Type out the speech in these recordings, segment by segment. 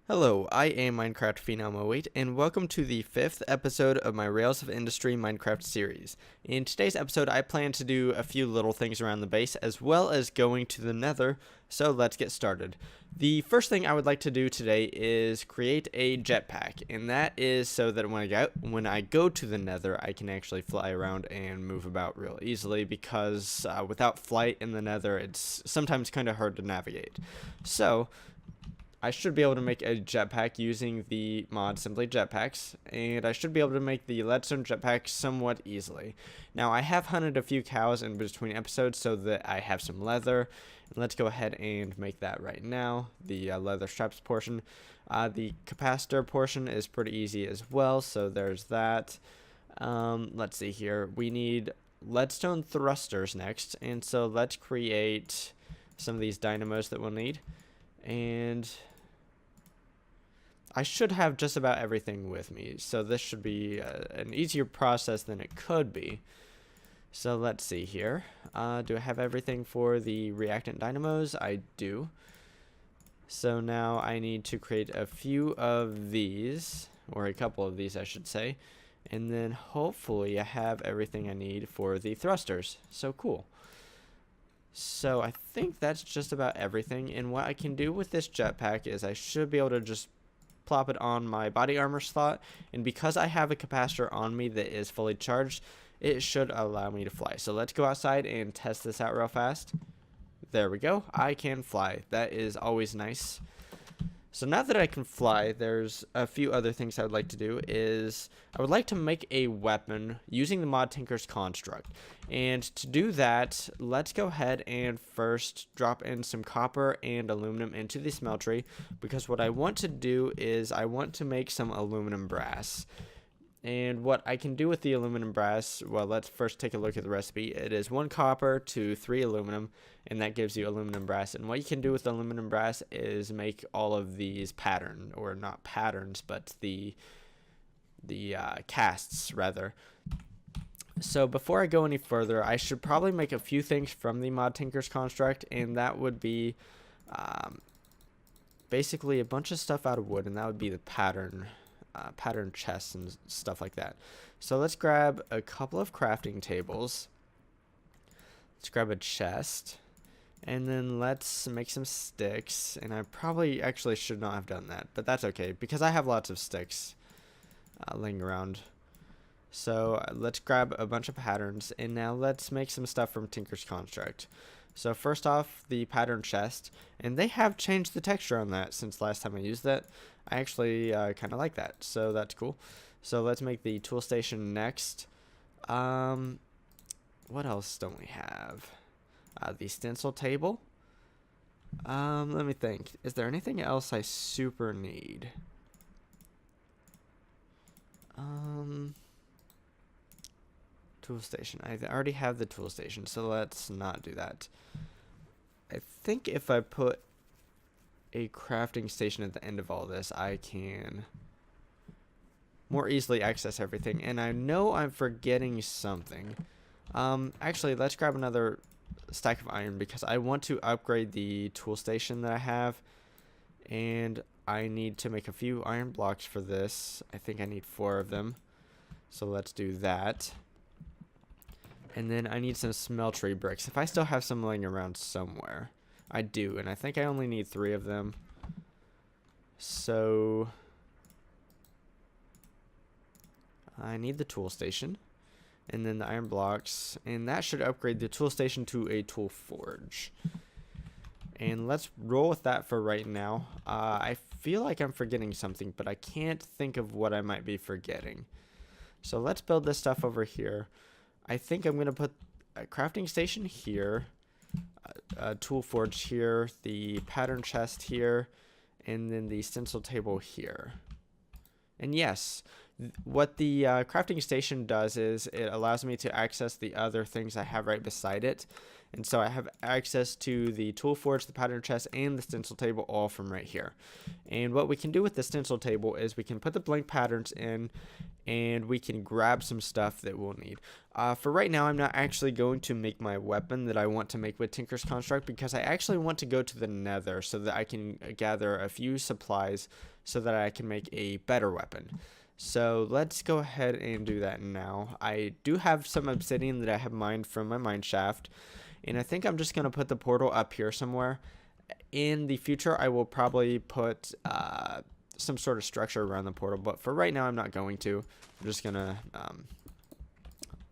Hello, I am Minecraft Phenom 08, and welcome to the 5th episode of my Rails of Industry Minecraft series. In today's episode, I plan to do a few little things around the base, as well as going to the nether, so let's get started. The first thing I would like to do today is create a jetpack, and that is so that when I go to the nether, I can actually fly around and move about real easily, because without flight in the nether, it's sometimes kind of hard to navigate. So I should be able to make a jetpack using the mod Simply Jetpacks, and I should be able to make the leadstone jetpack somewhat easily. Now, I have hunted a few cows in between episodes so that I have some leather, and let's go ahead and make that right now, the leather straps portion. The capacitor portion is pretty easy as well, so there's that. Let's see here. We need leadstone thrusters next, and so let's create some of these dynamos that we'll need. And I should have just about everything with me, so this should be an easier process than it could be. So let's see here. Do I have everything for the reactant dynamos? I do. So now I need to create a few of these, or a couple of these I should say, and then hopefully I have everything I need for the thrusters. So cool. So I think that's just about everything, and what I can do with this jetpack is I should be able to just plop it on my body armor slot, and because I have a capacitor on me that is fully charged, it should allow me to fly. So let's go outside and test this out real fast. There we go. I can fly. That is always nice. So now that I can fly, there's a few other things I would like to do. I would like to make a weapon using the mod Tinker's construct. And to do that, let's go ahead and first drop in some copper and aluminum into the smeltery, because what I want to do is I want to make some aluminum brass. And what I can do with the aluminum brass, well, let's first take a look at the recipe. It is 1 copper to 3 aluminum, and that gives you aluminum brass. And what you can do with aluminum brass is make all of these pattern, or not patterns, but the casts, rather. So before I go any further, I should probably make a few things from the mod Tinker's construct, and that would be basically a bunch of stuff out of wood, and that would be the pattern chests and stuff like that. So let's grab a couple of crafting tables. Let's grab a chest, and then let's make some sticks. And I probably actually should not have done that, but that's okay because I have lots of sticks laying around. So let's grab a bunch of patterns, and now let's make some stuff from Tinker's construct. So first off, the pattern chest, and they have changed the texture on that since last time I used that. I actually kind of like that, so that's cool. So let's make the tool station next. What else don't we have? The stencil table. Let me think. Is there anything else I super need? Tool station. I already have the tool station, so let's not do that. I think if I put a crafting station at the end of all this, I can more easily access everything. And I know I'm forgetting something. Actually, let's grab another stack of iron because I want to upgrade the tool station that I have. And I need to make a few iron blocks for this. I think I need 4 of them. So let's do that. And then I need some smeltery bricks. If I still have some laying around somewhere. I do, and I think I only need 3 of them. So I need the tool station, and then the iron blocks, and that should upgrade the tool station to a tool forge. And let's roll with that for right now. I feel like I'm forgetting something, but I can't think of what I might be forgetting. So let's build this stuff over here. I think I'm going to put a crafting station here, a tool forge here, the pattern chest here, and then the stencil table here. And yes, What the crafting station does is it allows me to access the other things I have right beside it. And so I have access to the tool forge, the pattern chest, and the stencil table all from right here. And what we can do with the stencil table is we can put the blank patterns in, and we can grab some stuff that we'll need. For right now, I'm not actually going to make my weapon that I want to make with Tinker's Construct, because I actually want to go to the Nether so that I can gather a few supplies so that I can make a better weapon. So let's go ahead and do that now. I do have some obsidian that I have mined from my mine shaft, and I think I'm just going to put the portal up here somewhere. In the future, I will probably put some sort of structure around the portal, but for right now, I'm not going to. I'm just going to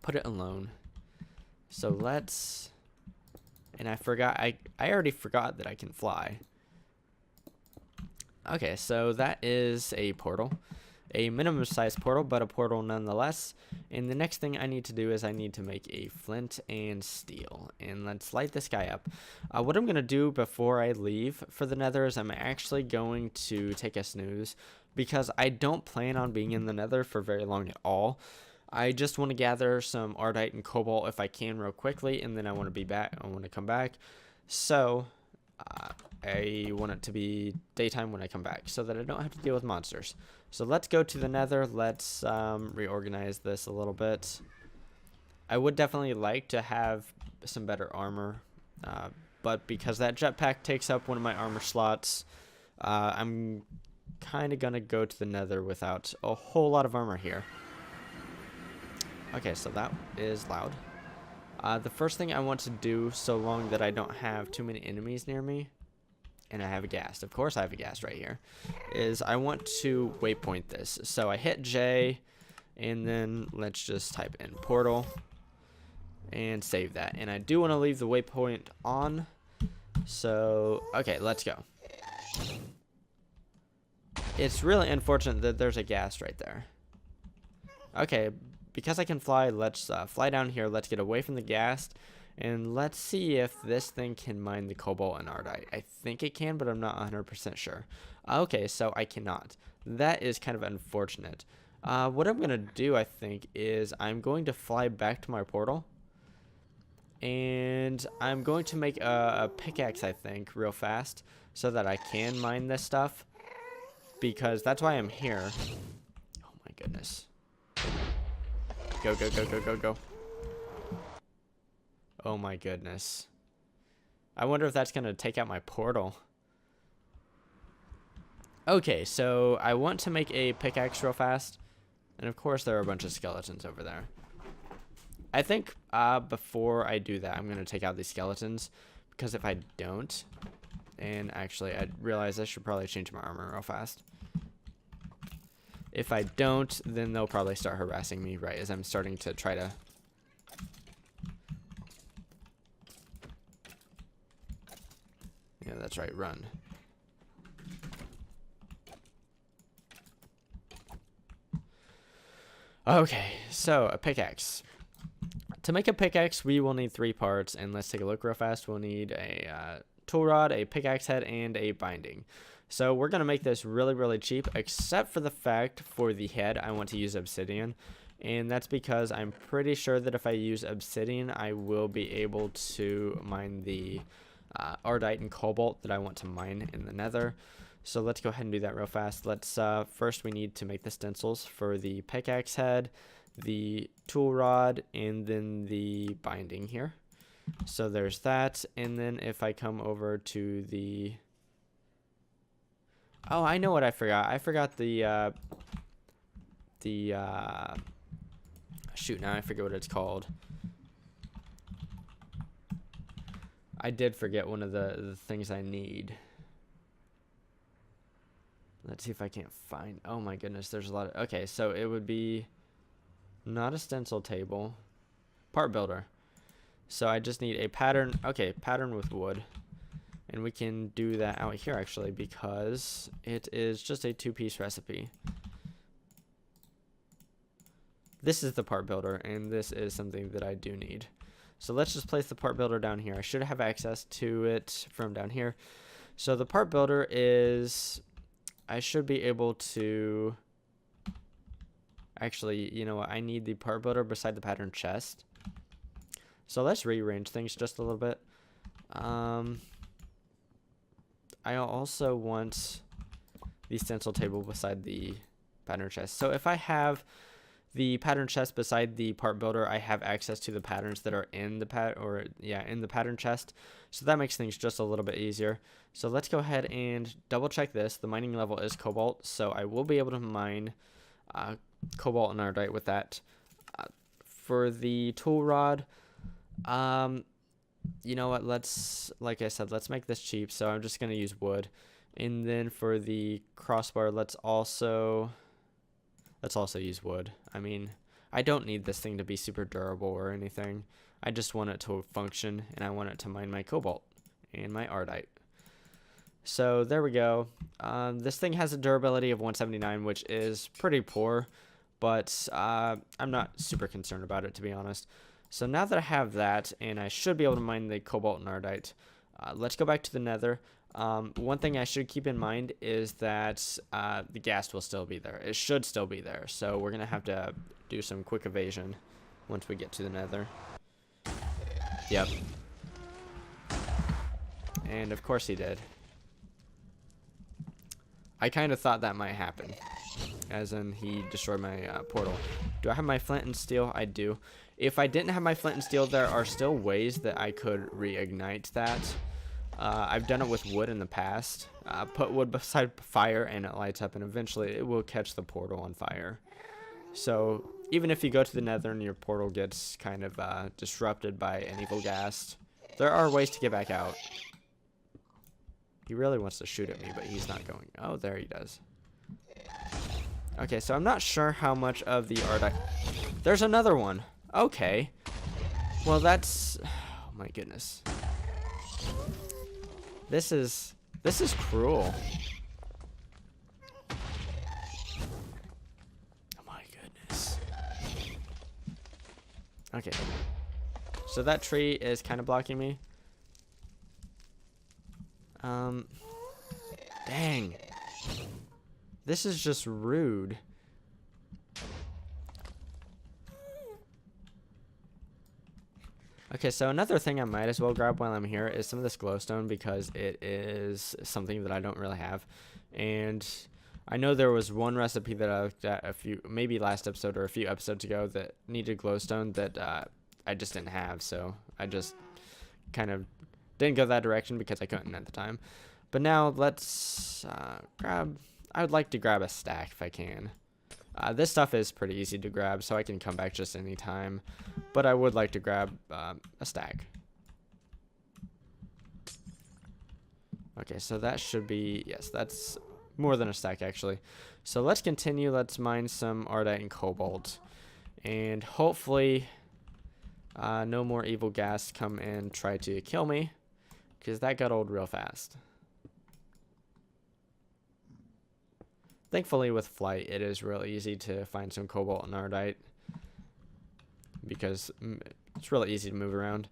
put it alone. So let's, and I forgot, I already forgot that I can fly. Okay, so that is a portal. A minimum size portal, but a portal nonetheless. And the next thing I need to do is I need to make a flint and steel. And let's light this guy up. What I'm going to do before I leave for the Nether is I'm actually going to take a snooze, because I don't plan on being in the Nether for very long at all. I just want to gather some ardite and cobalt if I can real quickly, and then I want to be back. I want to come back. So I want it to be daytime when I come back so that I don't have to deal with monsters. So let's go to the Nether. Let's reorganize this a little bit. I would definitely like to have some better armor, but because that jetpack takes up one of my armor slots, I'm kind of going to go to the Nether without a whole lot of armor here. Okay, so that is loud. The first thing I want to do, so long that I don't have too many enemies near me, and I have a ghast, of course I have a ghast right here, is I want to waypoint this. So I hit J, and then let's just type in portal, and save that. And I do want to leave the waypoint on, so, okay, let's go. It's really unfortunate that there's a ghast right there. Okay, because I can fly, let's fly down here, let's get away from the ghast, and let's see if this thing can mine the cobalt and ardite. I think it can, but I'm not 100% sure. Okay, so I cannot. That is kind of unfortunate. What I'm going to do, I think, is I'm going to fly back to my portal. And I'm going to make a pickaxe, I think, real fast, so that I can mine this stuff. Because that's why I'm here. Oh my goodness. Go, go, go, go, go, go. Oh my goodness. I wonder if that's going to take out my portal. Okay, so I want to make a pickaxe real fast. And of course there are a bunch of skeletons over there. I think before I do that, I'm going to take out these skeletons. Because if I don't, and actually I realize I should probably change my armor real fast. If I don't, then they'll probably start harassing me right as I'm starting to try to... Yeah, that's right, run. Okay, so a pickaxe. To make a pickaxe, we will need 3 parts, and let's take a look real fast. We'll need a tool rod, a pickaxe head, and a binding. So we're going to make this really, really cheap, except for the fact for the head, I want to use obsidian. And that's because I'm pretty sure that if I use obsidian, I will be able to mine the ardite and cobalt that I want to mine in the Nether. So let's go ahead and do that real fast. Let's first we need to make the stencils for the pickaxe head, the tool rod, and then the binding here. So there's that. And then if I come over to the... Oh, I know what I forgot. I forgot the shoot, now I forget what it's called. I did forget one of the things I need. Let's see if I can't find... Oh my goodness, there's a lot of... Okay, so it would be not a stencil table. Part builder. So I just need a pattern. Okay, pattern with wood. And we can do that out here actually because it is just a 2-piece recipe. This is the part builder, and this is something that I do need. So let's just place the part builder down here. I should have access to it from down here. So the part builder is... I should be able to Actually, you know what? I need the part builder beside the pattern chest. So let's rearrange things just a little bit. I also want the stencil table beside the pattern chest. So if I have the pattern chest beside the part builder, I have access to the patterns that are in the in the pattern chest. So that makes things just a little bit easier. So let's go ahead and double check this. The mining level is cobalt, so I will be able to mine cobalt and ardite with that. For the tool rod, you know what, like I said, let's make this cheap, so I'm just going to use wood. And then for the crossbar, let's also use wood. I mean, I don't need this thing to be super durable or anything. I just want it to function, and I want it to mine my cobalt and my ardite. So there we go. This thing has a durability of 179, which is pretty poor, but I'm not super concerned about it, to be honest. So now that I have that, and I should be able to mine the cobalt and ardite, let's go back to the nether. One thing I should keep in mind is that the ghast will still be there. It should still be there, so we're going to have to do some quick evasion once we get to the nether. Yep. And of course he did. I kind of thought that might happen, as in he destroyed my portal. Do I have my flint and steel? I do. If I didn't have my flint and steel, there are still ways that I could reignite that. I've done it with wood in the past. Put wood beside fire and it lights up, and eventually it will catch the portal on fire. So even if you go to the nether and your portal gets kind of disrupted by an evil ghast, there are ways to get back out. He really wants to shoot at me, but he's not going. Oh, there he does. Okay, so I'm not sure how much of the ardite. There's another one. Okay. Well, that's... Oh, my goodness. This is cruel. Oh, my goodness. Okay. So that tree is kind of blocking me. Dang. This is just rude. Okay, so another thing I might as well grab while I'm here is some of this glowstone, because it is something that I don't really have. And I know there was one recipe that I looked at maybe last episode or a few episodes ago that needed glowstone that I just didn't have, so I just kind of didn't go that direction because I couldn't at the time. But now let's I would like to grab a stack if I can. This stuff is pretty easy to grab, so I can come back just any time. But I would like to grab a stack. Okay, so that should be, yes, that's more than a stack actually. So let's continue. Let's mine some ardite and cobalt. And hopefully no more evil gas come and try to kill me, because that got old real fast. Thankfully, with flight, it is real easy to find some cobalt and ardite, because it's really easy to move around.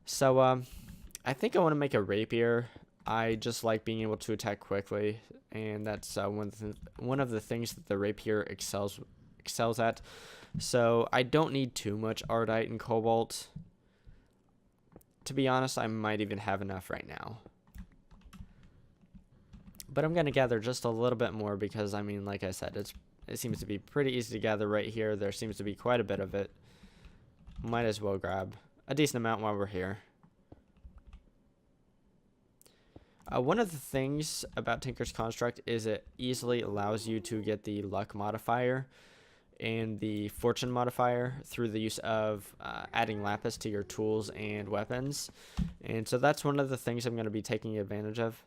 So I think I want to make a rapier. I just like being able to attack quickly, and that's one of the things that the rapier excels at. So I don't need too much ardite and cobalt. To be honest, I might even have enough right now. But I'm going to gather just a little bit more because, I mean, like I said, it seems to be pretty easy to gather right here. There seems to be quite a bit of it. Might as well grab a decent amount while we're here. One of the things about Tinker's Construct is it easily allows you to get the luck modifier and the fortune modifier through the use of adding lapis to your tools and weapons. And so that's one of the things I'm going to be taking advantage of.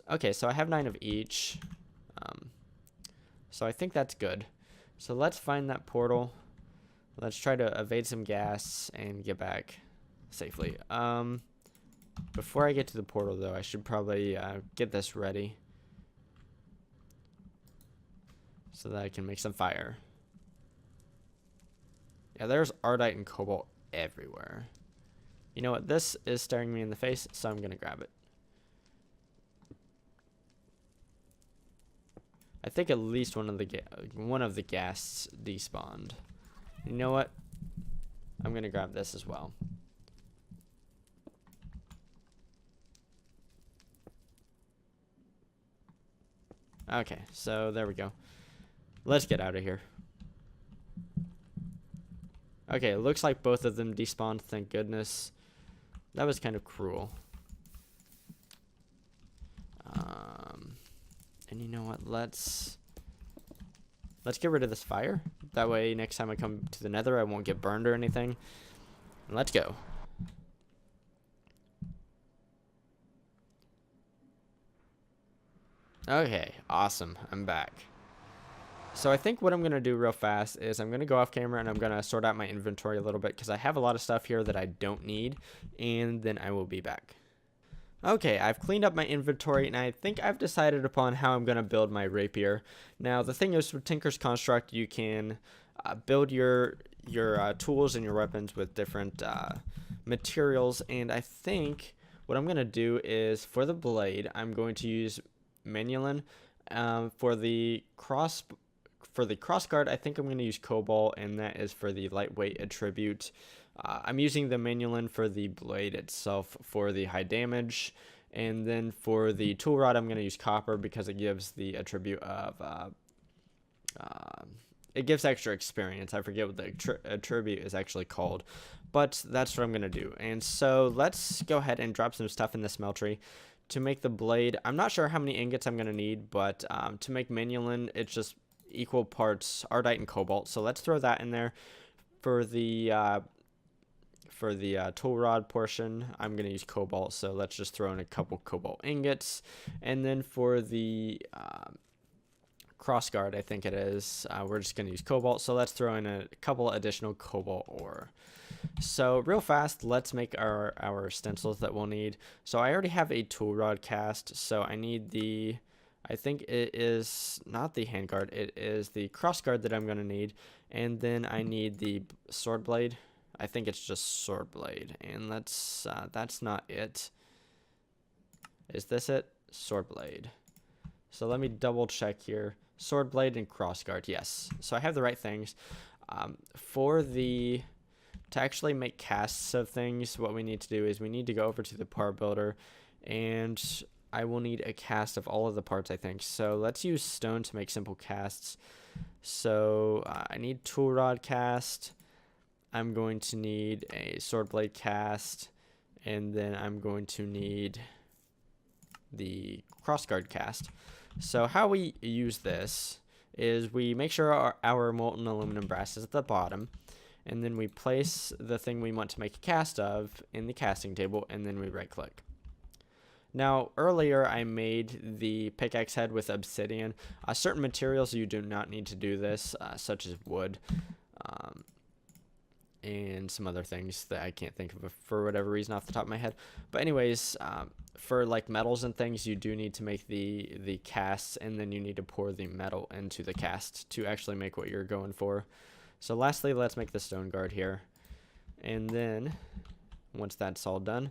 Okay, so I have 9 of each. So I think that's good. So let's find that portal. Let's try to evade some gas and get back safely. Before I get to the portal, though, I should probably get this ready so that I can make some fire. Yeah, there's ardite and cobalt everywhere. You know what? This is staring me in the face, so I'm going to grab it. I think at least one of the ghasts despawned. You know what? I'm gonna grab this as well. Okay, so there we go. Let's get out of here. Okay, it looks like both of them despawned, thank goodness. That was kind of cruel. And you know what? Let's get rid of this fire. That way, next time I come to the Nether, I won't get burned or anything. Let's go. Okay, awesome. I'm back. So I think what I'm going to do real fast is I'm going to go off camera and I'm going to sort out my inventory a little bit because I have a lot of stuff here that I don't need, and then I will be back. Okay, I've cleaned up my inventory and I think I've decided upon how I'm going to build my rapier. Now the thing is, with Tinker's Construct, you can build your tools and your weapons with different materials, and I think what I'm going to do is for the blade, I'm going to use Manulin. For the crossguard, I think I'm going to use Cobalt, and that is for the lightweight attribute. I'm using the Manulin for the blade itself for the high damage, and then for the tool rod, I'm going to use Copper because it gives the attribute of it gives extra experience. I forget what the attribute is actually called, but that's what I'm going to do. And so let's go ahead and drop some stuff in the smeltery. To make the blade, I'm not sure how many ingots I'm going to need, but to make Manulin, it's just equal parts Ardite and Cobalt. So let's throw that in there. For the tool rod portion, I'm going to use Cobalt, so let's just throw in a couple Cobalt ingots. And then for the crossguard, I think it is, we're just going to use Cobalt, so let's throw in a couple additional Cobalt ore. So real fast, let's make our stencils that we'll need. So I already have a tool rod cast, so I need the, I think it is not the handguard, it is the crossguard that I'm going to need. And then I need the sword blade. I think it's just sword blade, and that's not it. Is this it? Sword blade. So let me double check here. Sword blade and crossguard, yes. So I have the right things. To actually make casts of things, what we need to do is we need to go over to the part builder, and I will need a cast of all of the parts, I think. So let's use stone to make simple casts. So I need tool rod cast. I'm going to need a sword blade cast, and then I'm going to need the crossguard cast. So how we use this is we make sure our molten aluminum brass is at the bottom, and then we place the thing we want to make a cast of in the casting table, and then we right click. Now earlier I made the pickaxe head with obsidian. Certain materials you do not need to do this, such as wood. And some other things that I can't think of for whatever reason off the top of my head. But anyways, for like metals and things, you do need to make the casts, and then you need to pour the metal into the cast to actually make what you're going for. So lastly, let's make the stone guard here. And then once that's all done,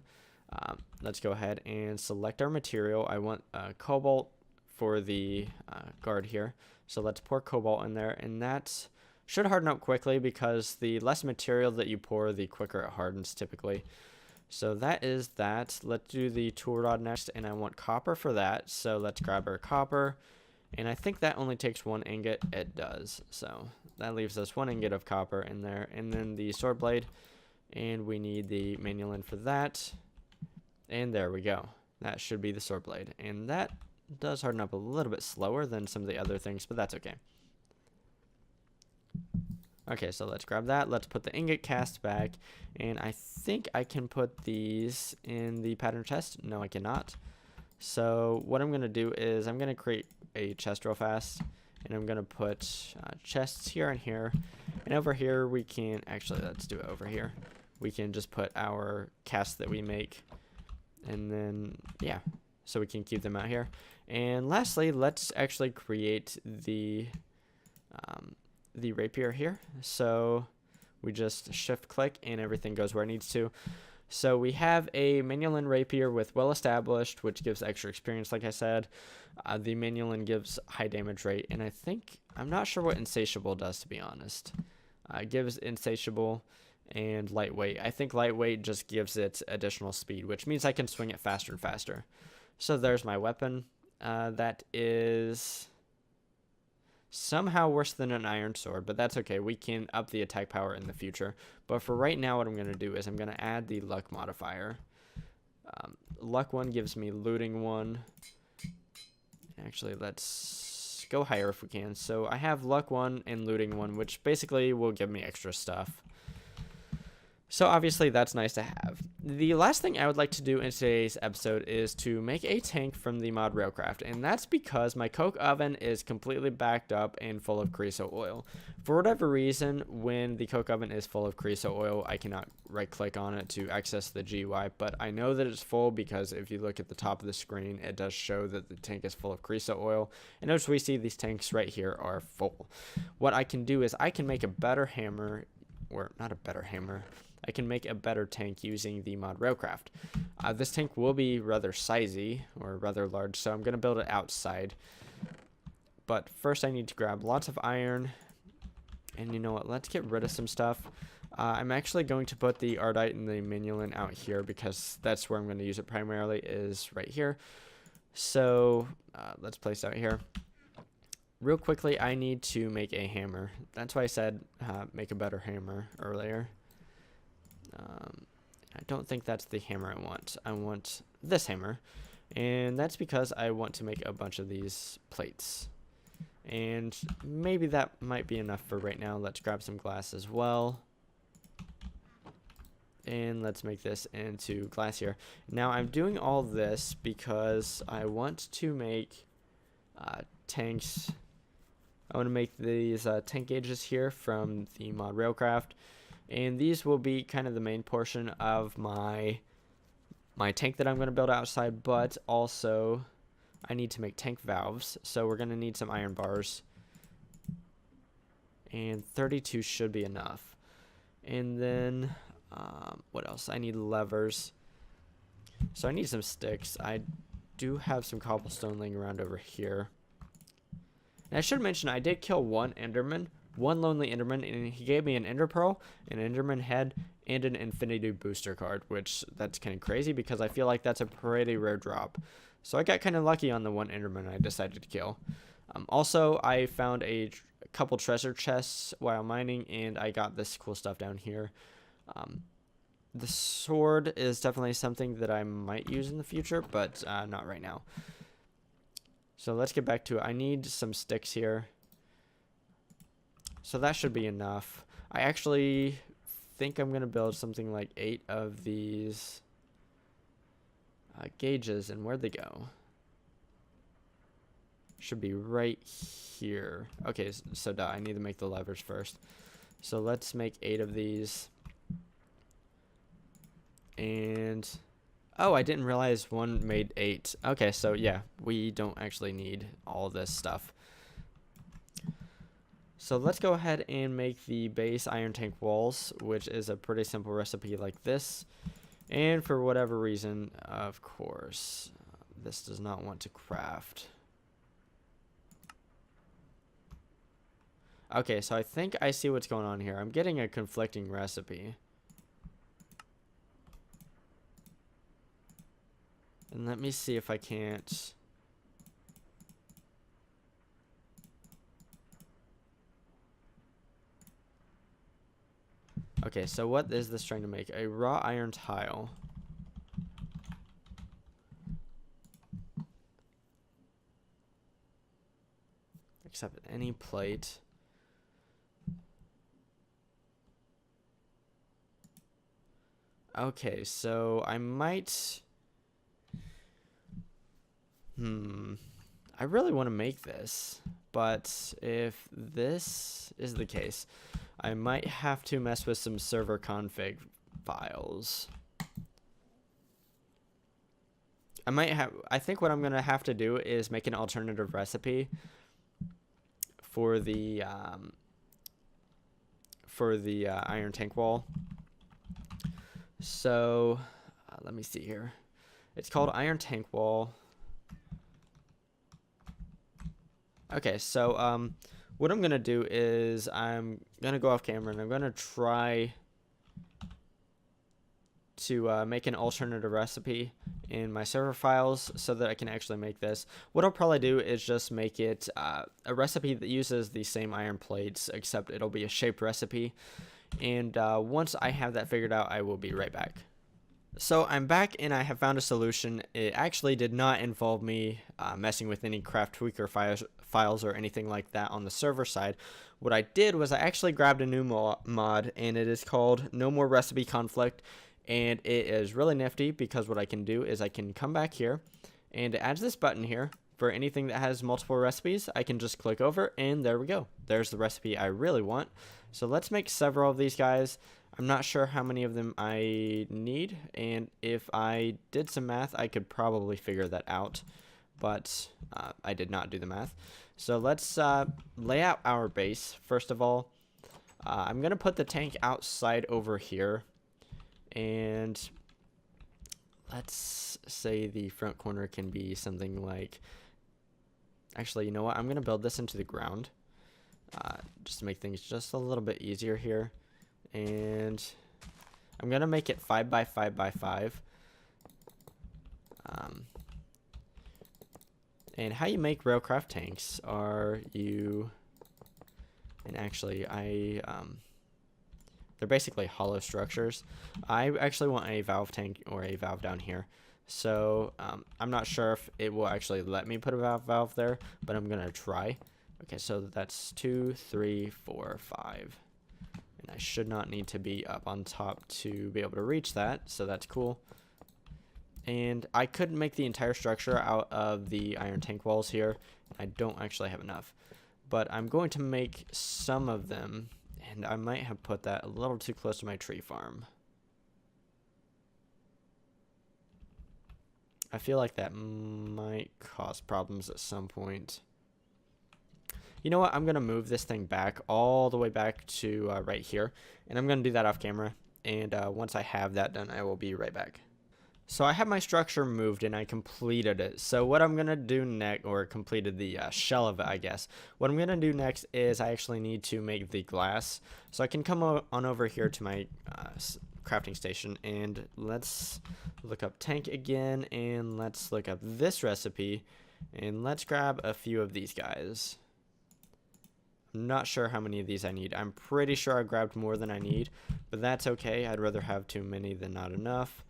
let's go ahead and select our material. I want cobalt for the guard here. So let's pour cobalt in there, and that's should harden up quickly because the less material that you pour, the quicker it hardens typically. So that is that. Let's do the tool rod next, and I want copper for that. So let's grab our copper, and I think that only takes 1 ingot. It does. So that leaves us 1 ingot of copper in there, and then the sword blade, and we need the Manulin for that. And there we go. That should be the sword blade, and that does harden up a little bit slower than some of the other things, but that's okay. Okay, so let's grab that. Let's put the ingot cast back, and I think I can put these in the pattern chest. No, I cannot. So what I'm going to do is I'm going to create a chest real fast, and I'm going to put chests here and here. And over here we can, actually let's do it over here. We can just put our casts that we make, and then, yeah, so we can keep them out here. And lastly, let's actually create the rapier here. So we just shift click and everything goes where it needs to. So we have a Manulin Rapier with Well Established, which gives extra experience, like I said. The Manulin gives high damage rate, and I'm not sure what Insatiable does, to be honest. It gives Insatiable and Lightweight. I think Lightweight just gives it additional speed, which means I can swing it faster and faster. So there's my weapon. That is somehow worse than an iron sword, but that's okay. We can up the attack power in the future. But for right now, what I'm going to do is I'm going to add the luck modifier. Luck 1 gives me looting 1. Actually, let's go higher if we can. So I have luck 1 and looting 1, which basically will give me extra stuff. So obviously that's nice to have. The last thing I would like to do in today's episode is to make a tank from the mod Railcraft, and that's because my coke oven is completely backed up and full of creosote oil. For whatever reason, when the coke oven is full of creosote oil, I cannot right click on it to access the GUI, but I know that it's full because if you look at the top of the screen, it does show that the tank is full of creosote oil, and notice we see these tanks right here are full. What I can do is I can make a better hammer, or not a better hammer, I can make a better tank using the mod Railcraft. This tank will be rather sizey, or rather large, so I'm going to build it outside. But first I need to grab lots of iron, and you know what, let's get rid of some stuff. I'm actually going to put the Ardite and the Manulin out here, because that's where I'm going to use it primarily, is right here. So let's place it out here. Real quickly, I need to make a hammer. That's why I said make a better hammer earlier. I don't think that's the hammer I want. I want this hammer, and that's because I want to make a bunch of these plates. And maybe that might be enough for right now. Let's grab some glass as well. And let's make this into glass here. Now I'm doing all this because I want to make tanks. I want to make these tank gauges here from the mod Railcraft. And these will be kind of the main portion of my tank that I'm going to build outside, but also I need to make tank valves, so we're going to need some iron bars. And 32 should be enough. And then, what else? I need levers. So I need some sticks. I do have some cobblestone laying around over here. And I should mention, I did kill one Enderman. One lonely Enderman, and he gave me an Ender Pearl, an Enderman head, and an Infinity Booster card, which that's kind of crazy because I feel like that's a pretty rare drop. So I got kind of lucky on the one Enderman I decided to kill. Also, I found a couple treasure chests while mining, and I got this cool stuff down here. The sword is definitely something that I might use in the future, but not right now. So let's get back to it. I need some sticks here. So that should be enough. I actually think I'm going to build something like 8 of these gauges, and where'd they go? Should be right here. Okay, so I need to make the levers first. So let's make 8 of these. And, oh, I didn't realize one made 8. Okay, so yeah, we don't actually need all this stuff. So let's go ahead and make the base iron tank walls, which is a pretty simple recipe like this. And for whatever reason, of course, this does not want to craft. Okay, so I think I see what's going on here. I'm getting a conflicting recipe. And let me see if I can't... Okay, so what is this trying to make? A raw iron tile. Except any plate. Okay, so I might... I really want to make this, but if this is the case, I might have to mess with some server config files. I think what I'm going to have to do is make an alternative recipe for the iron tank wall. So let me see here. It's called iron tank wall. Okay, so what I'm gonna do is I'm gonna go off camera and I'm gonna try to make an alternative recipe in my server files so that I can actually make this. What I'll probably do is just make it a recipe that uses the same iron plates, except it'll be a shaped recipe. And once I have that figured out, I will be right back. So I'm back and I have found a solution. It actually did not involve me messing with any craft tweaker files or anything like that on the server side. What I did was I actually grabbed a new mod, and it is called NoMoreRecipeConflict, and it is really nifty because what I can do is I can come back here and it adds this button here. For anything that has multiple recipes, I can just click over and there we go. There's the recipe I really want. So let's make several of these guys. I'm not sure how many of them I need, and if I did some math, I could probably figure that out, but I did not do the math. So let's lay out our base. First of all, I'm going to put the tank outside over here, and let's say the front corner can be something like, actually, you know what, I'm going to build this into the ground just to make things just a little bit easier here. And I'm gonna make it 5 by 5 by 5. And how you make Railcraft tanks are you, and actually they're basically hollow structures. I actually want a valve tank or a valve down here. So I'm not sure if it will actually let me put a valve there, but I'm gonna try. Okay, so that's 2, 3, 4, 5. And I should not need to be up on top to be able to reach that, so that's cool. And I could make the entire structure out of the iron tank walls here. I don't actually have enough, but I'm going to make some of them, and I might have put that a little too close to my tree farm. I feel like that might cause problems at some point. You know what, I'm going to move this thing back all the way back to right here, and I'm going to do that off camera, and once I have that done, I will be right back. So I have my structure moved and I completed it. So what I'm going to do next, or completed the shell of it, I guess. What I'm going to do next is I actually need to make the glass. So I can come on over here to my crafting station, and let's look up tank again, and let's look up this recipe, and let's grab a few of these guys. I'm not sure how many of these I need. I'm pretty sure I grabbed more than I need, but that's okay. I'd rather have too many than not enough.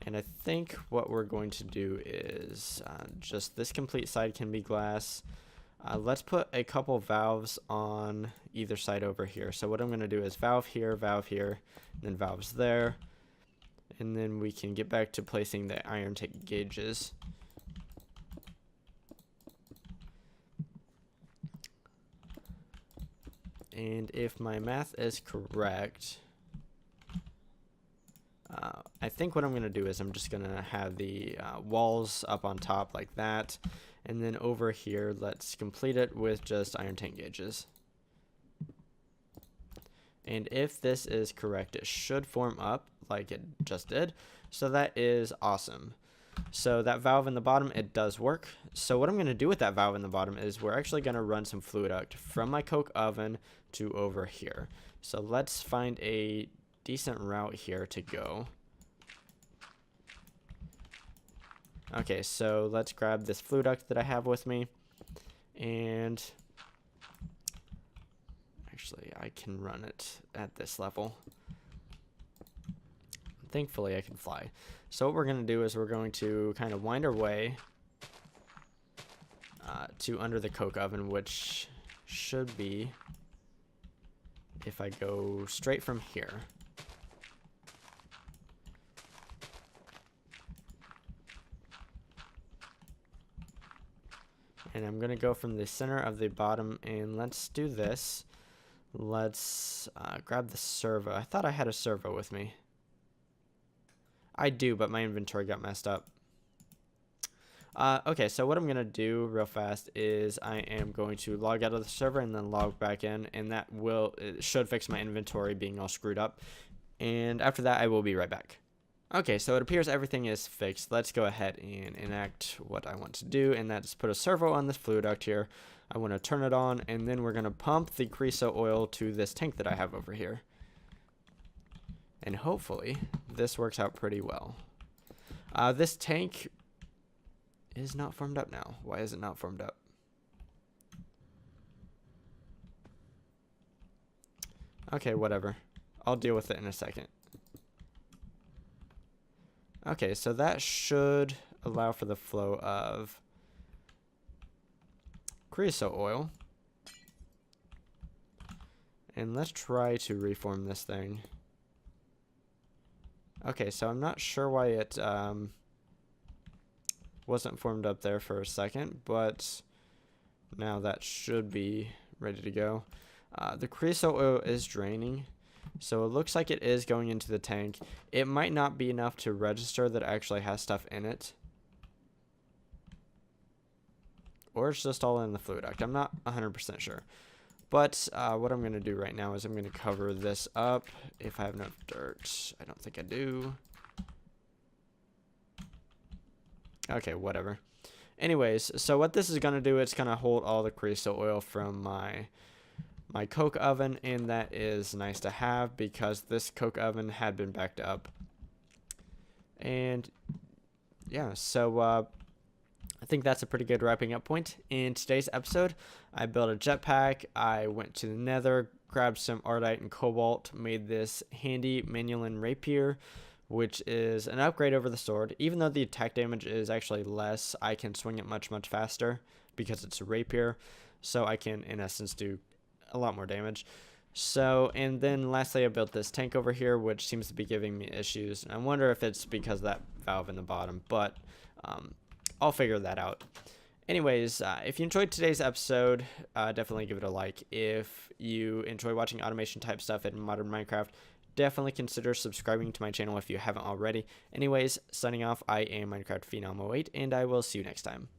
And I think what we're going to do is just this complete side can be glass. Let's put a couple valves on either side over here. So what I'm going to do is valve here, and then valves there. And then we can get back to placing the iron tank gauges. And if my math is correct, I think what I'm going to do is I'm just going to have the walls up on top like that. And then over here, let's complete it with just iron tank gauges. And if this is correct, it should form up like it just did. So that is awesome. So that valve in the bottom, it does work. So what I'm going to do with that valve in the bottom is we're actually going to run some fluid duct from my coke oven to over here. So let's find a decent route here to go. Okay, so let's grab this fluid duct that I have with me, and actually I can run it at this level. Thankfully I can fly. So what we're going to do is we're going to kind of wind our way to under the coke oven, which should be, if I go straight from here. And I'm going to go from the center of the bottom, and let's do this. Let's grab the servo. I thought I had a servo with me. I do, but my inventory got messed up. Okay, so what I'm going to do real fast is I am going to log out of the server and then log back in, and that it should fix my inventory being all screwed up. And after that, I will be right back. Okay, so it appears everything is fixed. Let's go ahead and enact what I want to do, and that's put a servo on this fluid duct here. I want to turn it on, and then we're going to pump the creosote oil to this tank that I have over here. And hopefully, this works out pretty well. This tank is not formed up now. Why is it not formed up? Okay, whatever. I'll deal with it in a second. Okay, so that should allow for the flow of creosote oil. And let's try to reform this thing. Okay, so I'm not sure why it wasn't formed up there for a second, but now that should be ready to go. The creosote oil is draining, so it looks like it is going into the tank. It might not be enough to register that it actually has stuff in it. Or it's just all in the fluid duct. I'm not 100% sure. But what I'm going to do right now is I'm going to cover this up. If I have enough dirt. I don't think I do. Okay, whatever. Anyways, so what this is going to do, it's going to hold all the creosote oil from my coke oven, and that is nice to have because this coke oven had been backed up. And yeah, so I think that's a pretty good wrapping up point. In today's episode, I built a jetpack, I went to the nether, grabbed some ardite and cobalt, made this handy Manualin rapier, which is an upgrade over the sword. Even though the attack damage is actually less, I can swing it much faster because it's a rapier, so I can in essence do a lot more damage. So, and then lastly, I built this tank over here, which seems to be giving me issues. I wonder if it's because of that valve in the bottom, but I'll figure that out. Anyways, if you enjoyed today's episode, definitely give it a like. If you enjoy watching automation type stuff in modern Minecraft, definitely consider subscribing to my channel if you haven't already. Anyways, signing off, I am Minecraft Phenom 08, and I will see you next time.